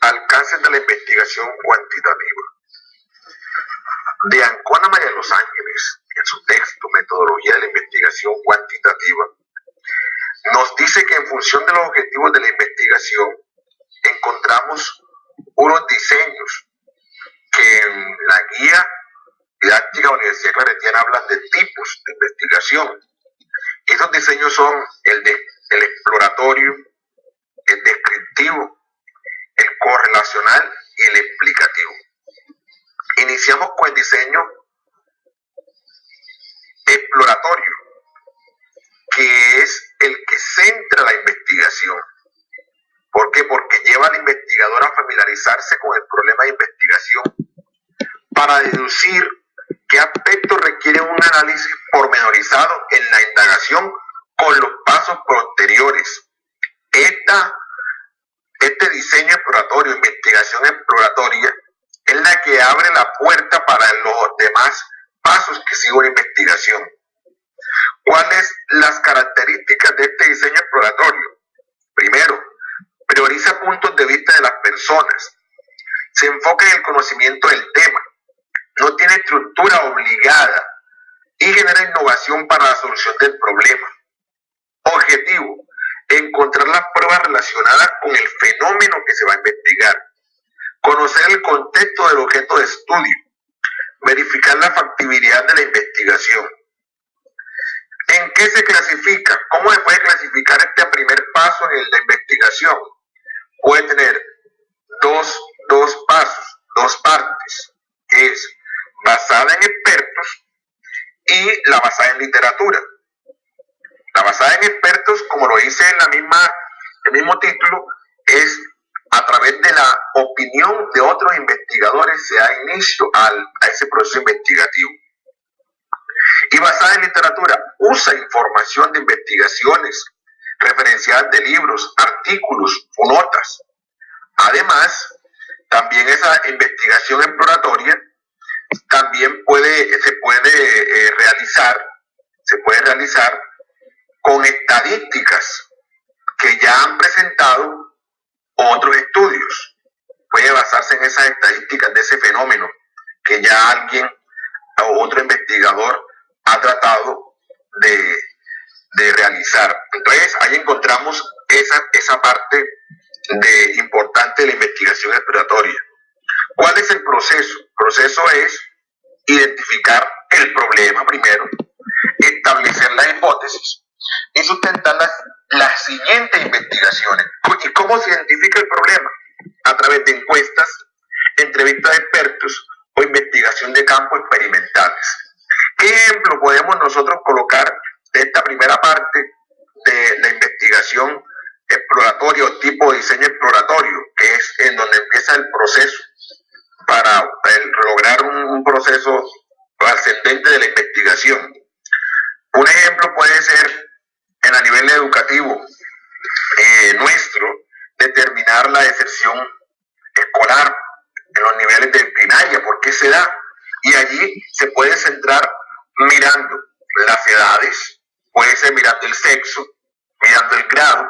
Alcances de la investigación cuantitativa. De Ancona María de los Ángeles, en su texto Metodología de la investigación cuantitativa, nos dice que en función de los objetivos de la investigación encontramos unos diseños que en la guía didáctica de la Universidad Claretiana hablan de tipos de investigación. Esos diseños son el exploratorio, el descriptivo, el correlacional y el explicativo. Iniciamos con el diseño exploratorio, que es el que centra la investigación. ¿Por qué? Porque lleva al investigador a familiarizarse con el problema de investigación para deducir qué aspectos requieren un análisis pormenorizado en la indagación con los pasos posteriores. Este diseño exploratorio, investigación exploratoria, es la que abre la puerta para los demás pasos que sigue una investigación. ¿Cuáles las características de este diseño exploratorio? Primero, prioriza puntos de vista de las personas. Se enfoca en el conocimiento del tema. No tiene estructura obligada y genera innovación para la solución del problema. Objetivo, encontrar las pruebas relacionadas con el fenómeno que se va a investigar. Conocer el contexto del objeto de estudio. Verificar la factibilidad de la investigación. ¿En qué se clasifica? ¿Cómo se puede clasificar este primer paso en la investigación? Puede tener dos pasos, dos partes, que es basada en expertos y la basada en literatura. La basada en expertos, como lo dice en el mismo título, es a través de la opinión de otros investigadores se da inicio a ese proceso investigativo. Y basada en literatura, usa información de investigaciones, referenciadas de libros, artículos o notas. Además, también esa investigación exploratoria también se puede realizar con estadísticas que ya han presentado otros estudios. Puede basarse en esas estadísticas de ese fenómeno que ya alguien o otro investigador ha tratado de realizar. Entonces, ahí encontramos esa parte importante de la investigación exploratoria. ¿Cuál es el proceso? El proceso es identificar el problema primero, establecer la hipótesis y sustentar las siguientes investigaciones. ¿Y cómo se identifica el problema? A través de encuestas, entrevistas de expertos o investigación de campo experimentales. ¿Qué ejemplo podemos nosotros colocar de esta primera parte de la investigación exploratoria o tipo de diseño exploratorio, que es en donde empieza el proceso para lograr un proceso ascendente de la investigación? Un ejemplo puede ser a nivel educativo nuestro, determinar la deserción escolar en los niveles de primaria, ¿por qué se da? Y allí se puede centrar mirando las edades, puede ser mirando el sexo, mirando el grado,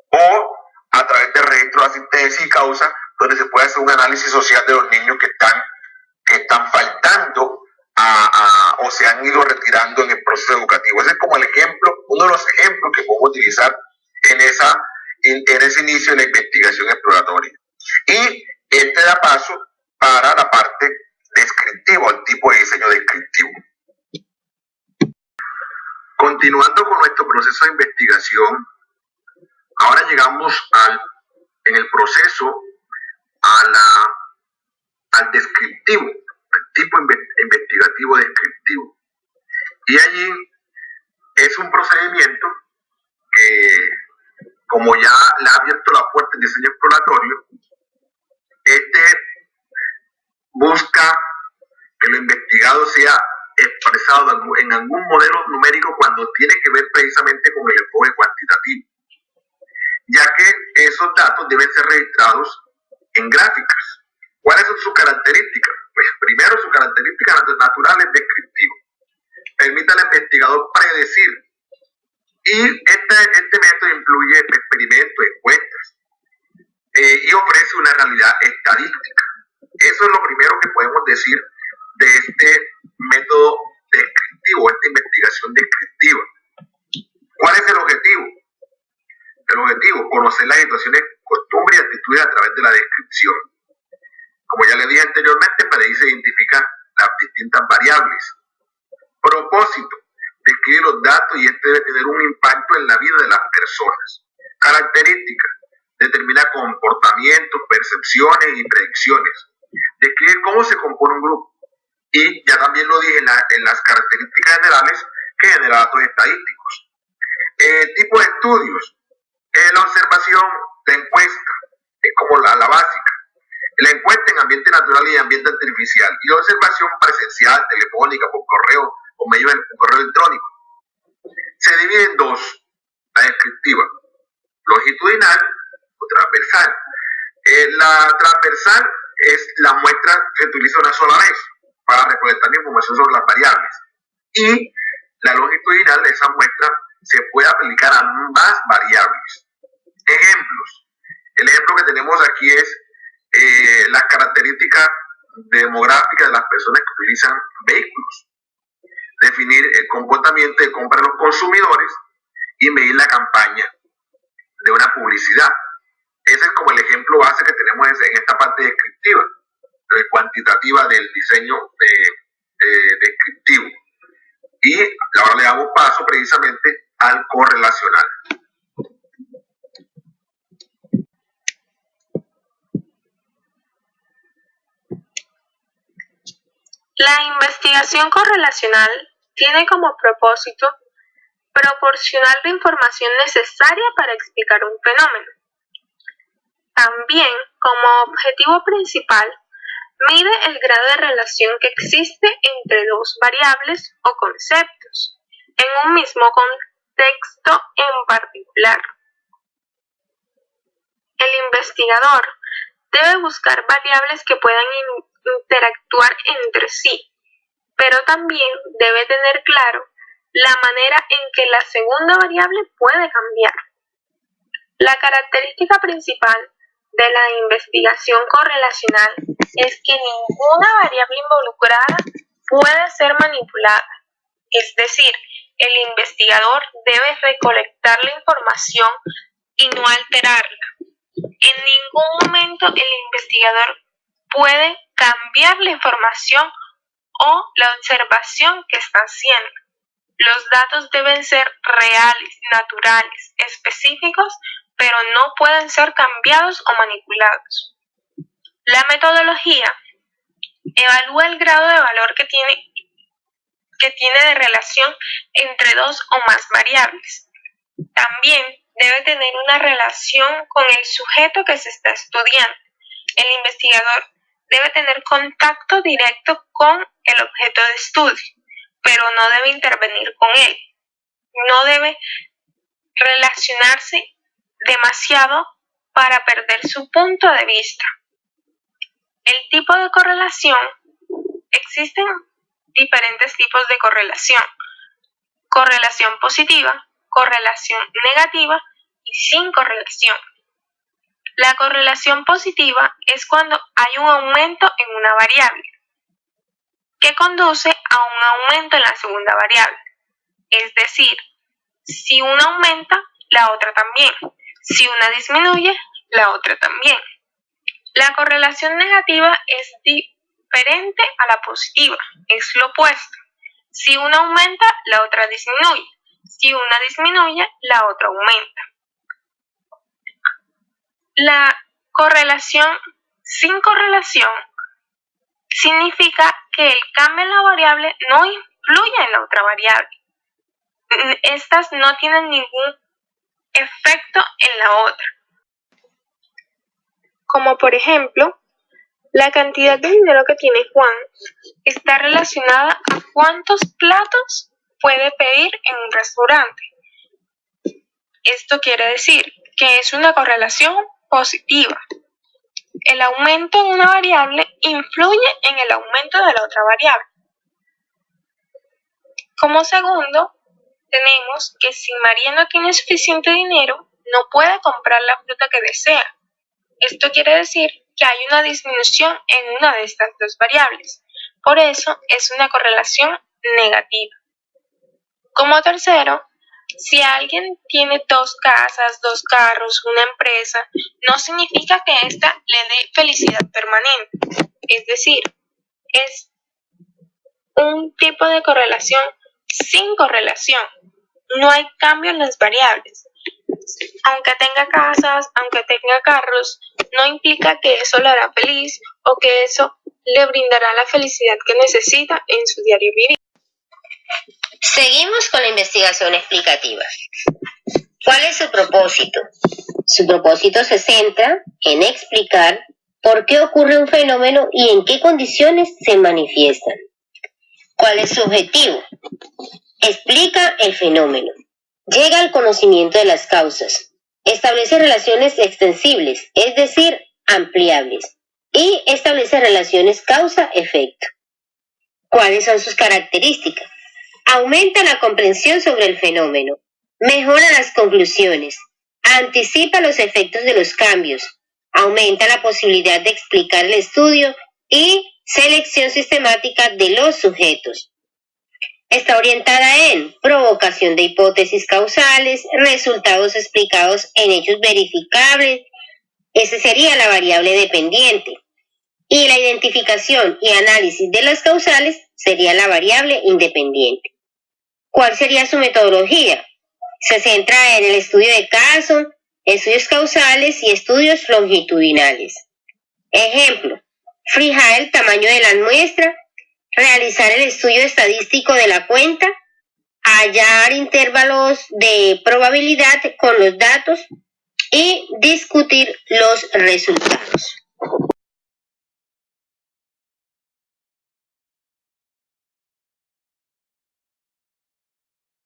o a través de registros de asistencia y causa, donde se puede hacer un análisis social de los niños que están faltando o se han ido retirando en el proceso educativo. Ese es como el ejemplo, uno de los ejemplos que podemos utilizar en ese inicio de la investigación exploratoria. Y este da paso para la parte descriptiva, el tipo de diseño descriptivo. Continuando con nuestro proceso de investigación, ahora llegamos en el proceso al descriptivo, al tipo investigativo descriptivo. Y allí es un procedimiento que, como ya le ha abierto la puerta el diseño exploratorio, busca que lo investigado sea expresado en algún modelo numérico cuando tiene que ver precisamente con el enfoque cuantitativo, ya que esos datos deben ser registrados en gráficas. ¿Cuáles son sus características? Pues primero, su característica natural es descriptiva. Permite al investigador predecir. Y este método incluye experimentos, encuestas, y ofrece una realidad estadística. Eso es lo primero que podemos decir de este método descriptivo, esta investigación descriptiva. ¿Cuál es el objetivo? El objetivo, conocer las situaciones, costumbres y actitudes a través de la descripción. Como ya le dije anteriormente, para ahí se identifican las distintas variables. Propósito, describe los datos y este debe tener un impacto en la vida de las personas. Características, determina comportamientos, percepciones y predicciones. Describe cómo se compone un grupo. Y ya también lo dije en las características generales, que genera datos estadísticos. Tipo de estudios, la observación, la encuesta, es como la básica. La encuesta en ambiente natural y ambiente artificial. Y la observación presencial, telefónica, por correo o medio de correo electrónico. Se divide en dos, la descriptiva, longitudinal o transversal. La transversal es la muestra que se utiliza una sola vez para recolectar información sobre las variables. Y la longitudinal, esa muestra se puede aplicar a más variables. Ejemplos. El ejemplo que tenemos aquí es las características demográficas de las personas que utilizan vehículos. Definir el comportamiento de compra de los consumidores y medir la campaña de una publicidad. Ese es como el ejemplo base que tenemos en esta parte descriptiva, cuantitativa del diseño descriptivo. Y ahora le damos paso precisamente al correlacional. La investigación correlacional tiene como propósito proporcionar la información necesaria para explicar un fenómeno. También, como objetivo principal, mide el grado de relación que existe entre dos variables o conceptos en un mismo contexto en particular. El investigador debe buscar variables que puedan interactuar entre sí, pero también debe tener claro la manera en que la segunda variable puede cambiar. La característica principal de la investigación correlacional es que ninguna variable involucrada puede ser manipulada, es decir, el investigador debe recolectar la información y no alterarla. En ningún momento el investigador puede cambiar la información o la observación que está haciendo. Los datos deben ser reales, naturales, específicos, pero no pueden ser cambiados o manipulados. La metodología evalúa el grado de valor que tiene de relación entre dos o más variables. También debe tener una relación con el sujeto que se está estudiando. El investigador debe tener contacto directo con el objeto de estudio, pero no debe intervenir con él. No debe relacionarse demasiado para perder su punto de vista. El tipo de correlación, existen diferentes tipos de correlación. Correlación positiva, correlación negativa y sin correlación. La correlación positiva es cuando hay un aumento en una variable, que conduce a un aumento en la segunda variable. Es decir, si una aumenta, la otra también. Si una disminuye, la otra también. La correlación negativa es diferente a la positiva, es lo opuesto. Si una aumenta, la otra disminuye. Si una disminuye, la otra aumenta. La correlación sin correlación significa que el cambio en la variable no influye en la otra variable. Estas no tienen ningún efecto en la otra. Como por ejemplo, la cantidad de dinero que tiene Juan está relacionada a cuántos platos puede pedir en un restaurante. Esto quiere decir que es una correlación positiva. El aumento en una variable influye en el aumento de la otra variable. Como segundo, tenemos que si María no tiene suficiente dinero, no puede comprar la fruta que desea. Esto quiere decir que hay una disminución en una de estas dos variables. Por eso es una correlación negativa. Como tercero, si alguien tiene 2 casas, 2 carros, una empresa, no significa que ésta le dé felicidad permanente. Es decir, es un tipo de correlación sin correlación. No hay cambio en las variables. Aunque tenga casas, aunque tenga carros, no implica que eso le hará feliz o que eso le brindará la felicidad que necesita en su diario vivir. Seguimos con la investigación explicativa. ¿Cuál es su propósito? Su propósito se centra en explicar por qué ocurre un fenómeno y en qué condiciones se manifiestan. ¿Cuál es su objetivo? Explica el fenómeno. Llega al conocimiento de las causas. Establece relaciones extensibles, es decir, ampliables. Y establece relaciones causa-efecto. ¿Cuáles son sus características? Aumenta la comprensión sobre el fenómeno. Mejora las conclusiones. Anticipa los efectos de los cambios. Aumenta la posibilidad de explicar el estudio y selección sistemática de los sujetos. Está orientada en provocación de hipótesis causales, resultados explicados en hechos verificables. Esa sería la variable dependiente. Y la identificación y análisis de las causales sería la variable independiente. ¿Cuál sería su metodología? Se centra en el estudio de casos, estudios causales y estudios longitudinales. Ejemplo, fijar el tamaño de la muestra, realizar el estudio estadístico de la cuenta, hallar intervalos de probabilidad con los datos y discutir los resultados.